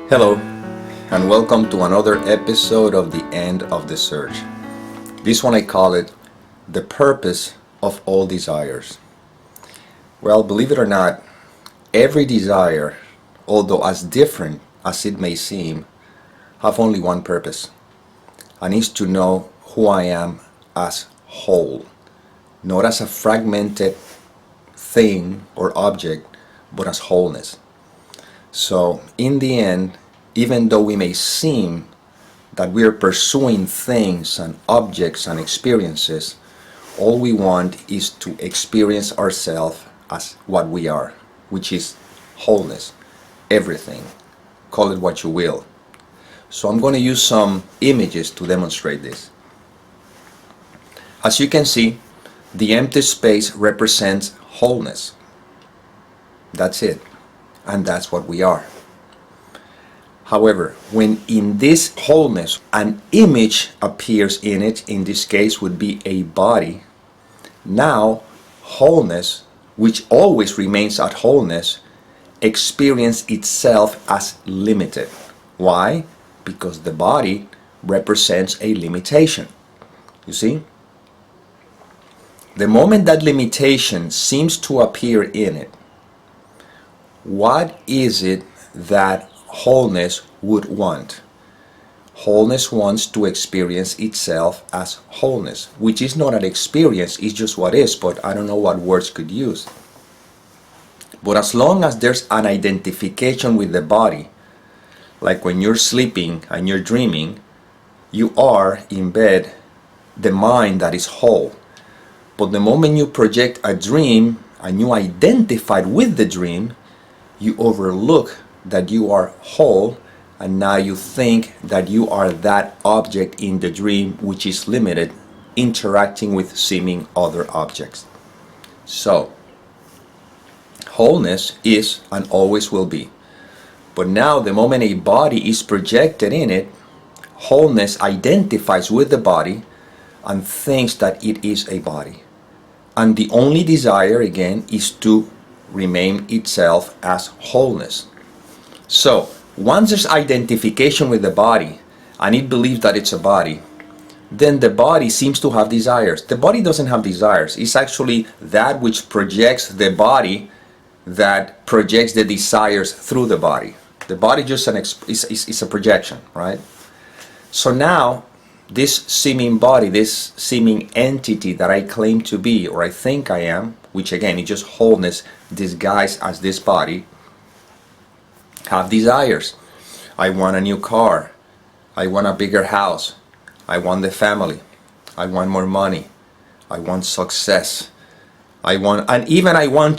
Hello, and welcome to another episode of The End of the Search. This one I call it The Purpose of All Desires. Well, believe it or not, every desire, although as different as it may seem, have only one purpose, and is to know who I am as whole, not as a fragmented thing or object, but as wholeness. So, in the end, even though we may seem that we are pursuing things and objects and experiences, all we want is to experience ourselves as what we are, which is wholeness, everything. Call it what you will. So I'm going to use some images to demonstrate this. As you can see, the empty space represents wholeness. That's it. And that's what we are. However, when in this wholeness an image appears in it, in this case would be a body, now wholeness, which always remains at wholeness, experiences itself as limited. Why? Because the body represents a limitation. You see? The moment that limitation seems to appear in it, what is it that wholeness would want? Wholeness wants to experience itself as wholeness, which is not an experience, it's just what is, but I don't know what words could use. But as long as there's an identification with the body, like when you're sleeping and you're dreaming, you are in bed the mind that is whole. But the moment you project a dream and you identify with the dream, you overlook that you are whole, and now you think that you are that object in the dream which is limited, interacting with seeming other objects. So, wholeness is and always will be. But now the moment a body is projected in it, wholeness identifies with the body and thinks that it is a body. And the only desire, again, is to remain itself as wholeness. So, once there's identification with the body, and it believes that it's a body, then the body seems to have desires. The body doesn't have desires. It's actually that which projects the body that projects the desires through the body. The body just is a projection, right? So now, this seeming body, this seeming entity that I claim to be, or I think I am, which again is just wholeness disguised as this body, have desires. I want a new car. I want a bigger house. I want the family. I want more money. I want success. I want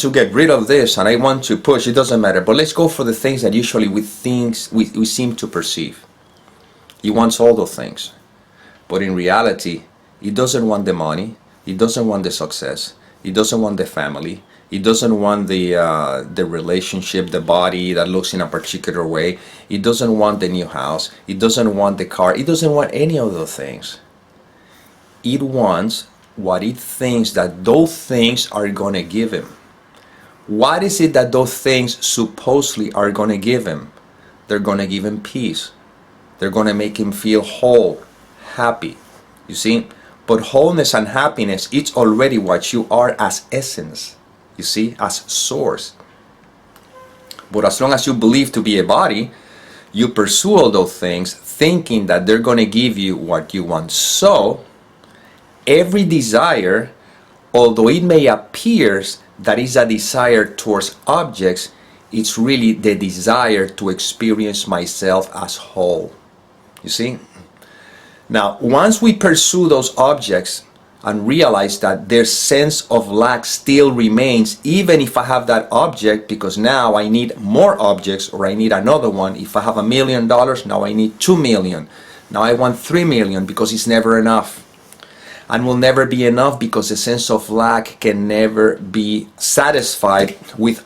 to get rid of this, and I want to push. It doesn't matter. But let's go for the things that usually we seem to perceive. He wants all those things. But in reality, he doesn't want the money. He doesn't want the success. He doesn't want the family. He doesn't want the relationship, the body that looks in a particular way. He doesn't want the new house. He doesn't want the car. He doesn't want any of those things. It wants what it thinks that those things are going to give him. What is it that those things supposedly are going to give him? They're going to give him peace. They're going to make him feel whole, happy. You see? But wholeness and happiness, it's already what you are as essence. You see, as source. But as long as you believe to be a body, you pursue all those things thinking that they're going to give you what you want. So, every desire, although it may appear that is a desire towards objects, it's really the desire to experience myself as whole. You see? Now, once we pursue those objects, and realize that their sense of lack still remains even if I have that object, because now I need more objects, or I need another one. If I have $1 million, now I need 2 million. Now I want 3 million, because it's never enough. And will never be enough because the sense of lack can never be satisfied with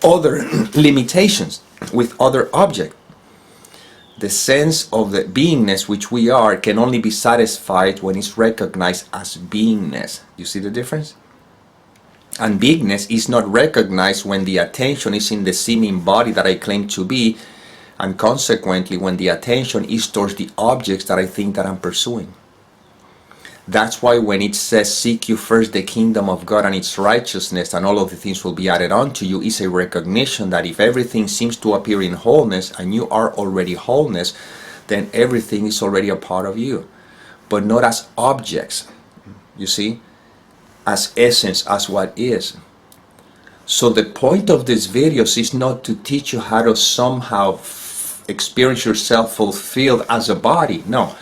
other limitations, with other objects. The sense of the beingness which we are can only be satisfied when it's recognized as beingness. You see the difference? And beingness is not recognized when the attention is in the seeming body that I claim to be, And consequently, when the attention is towards the objects that I think that I'm pursuing. That's why when it says, seek you first the kingdom of God and its righteousness, and all of the things will be added unto you, is a recognition that if everything seems to appear in wholeness, and you are already wholeness, then everything is already a part of you. But not as objects, you see, as essence, as what is. So the point of these videos is not to teach you how to somehow experience yourself fulfilled as a body. No.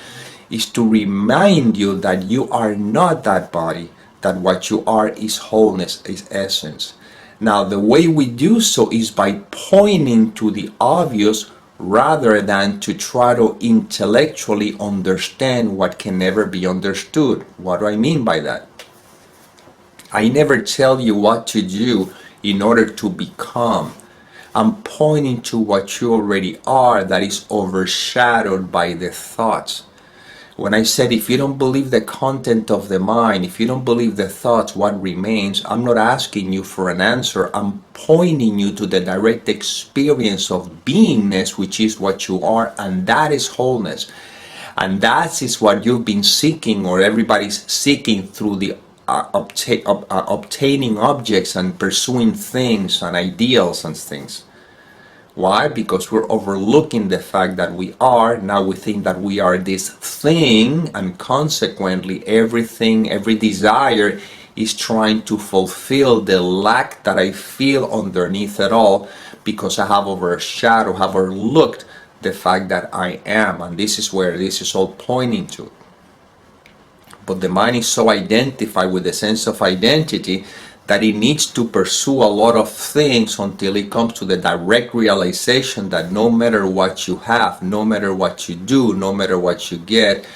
Is to remind you that you are not that body, that what you are is wholeness, is essence. Now, the way we do so is by pointing to the obvious rather than to try to intellectually understand what can never be understood. What do I mean by that? I never tell you what to do in order to become. I'm pointing to what you already are that is overshadowed by the thoughts. When I said, if you don't believe the content of the mind, if you don't believe the thoughts, what remains? I'm not asking you for an answer. I'm pointing you to the direct experience of beingness, which is what you are, and that is wholeness. And that is what you've been seeking, or everybody's seeking through the obtaining objects and pursuing things and ideals and things. Why? Because we're overlooking the fact that we are. Now we think that we are this thing, and consequently everything, every desire is trying to fulfill the lack that I feel underneath it all, because I have overshadowed, have overlooked the fact that I am. And this is where this is all pointing to. But the mind is so identified with the sense of identity that it needs to pursue a lot of things until it comes to the direct realization that no matter what you have, no matter what you do, no matter what you get,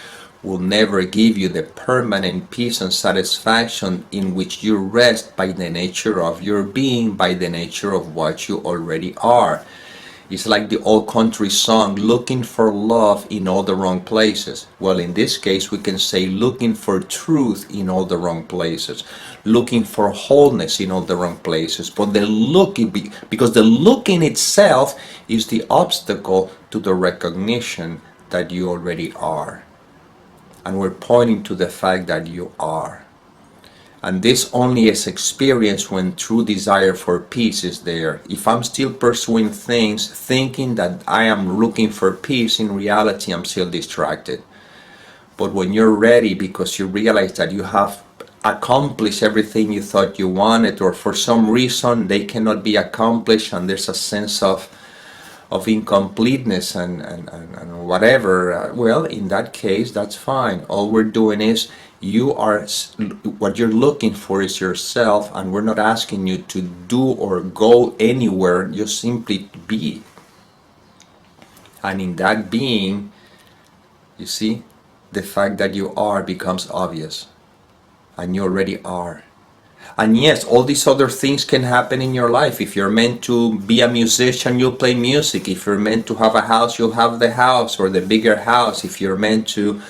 will never give you the permanent peace and satisfaction in which you rest by the nature of your being, by the nature of what you already are. It's like the old country song, looking for love in all the wrong places. Well, in this case, we can say looking for truth in all the wrong places, looking for wholeness in all the wrong places. But the looking, because the looking itself is the obstacle to the recognition that you already are. And we're pointing to the fact that you are. And this only is experienced when true desire for peace is there. If I'm still pursuing things, thinking that I am looking for peace, in reality I'm still distracted. But when you're ready, because you realize that you have accomplished everything you thought you wanted, or for some reason they cannot be accomplished, and there's a sense of incompleteness and whatever, well, in that case, that's fine. All we're doing is, what you're looking for is yourself, and we're not asking you to do or go anywhere, just simply be. And in that being, you see, the fact that you are becomes obvious, and you already are. And yes, all these other things can happen in your life. If you're meant to be a musician, you'll play music. If you're meant to have a house, you'll have the house or the bigger house. If you're meant to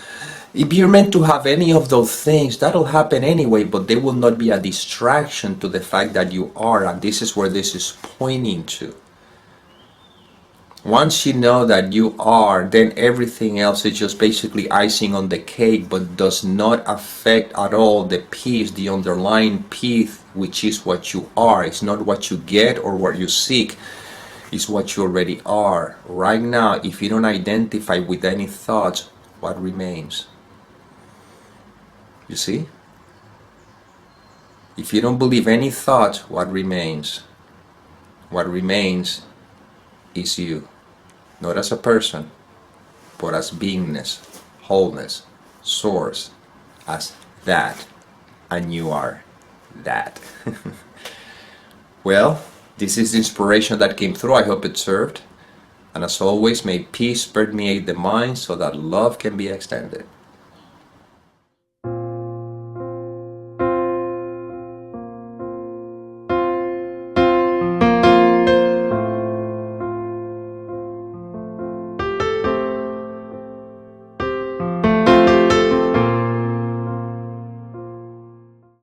have any of those things, that'll happen anyway, but they will not be a distraction to the fact that you are. And this is where this is pointing to. Once you know that you are, then everything else is just basically icing on the cake, but does not affect at all the peace, the underlying peace, which is what you are. It's not what you get or what you seek. It's what you already are. Right now, if you don't identify with any thoughts, what remains? You see? If you don't believe any thoughts, what remains? What remains is you. Not as a person, but as beingness, wholeness, source, as that, and you are that. Well, this is the inspiration that came through. I hope it served. And as always, may peace permeate the mind so that love can be extended.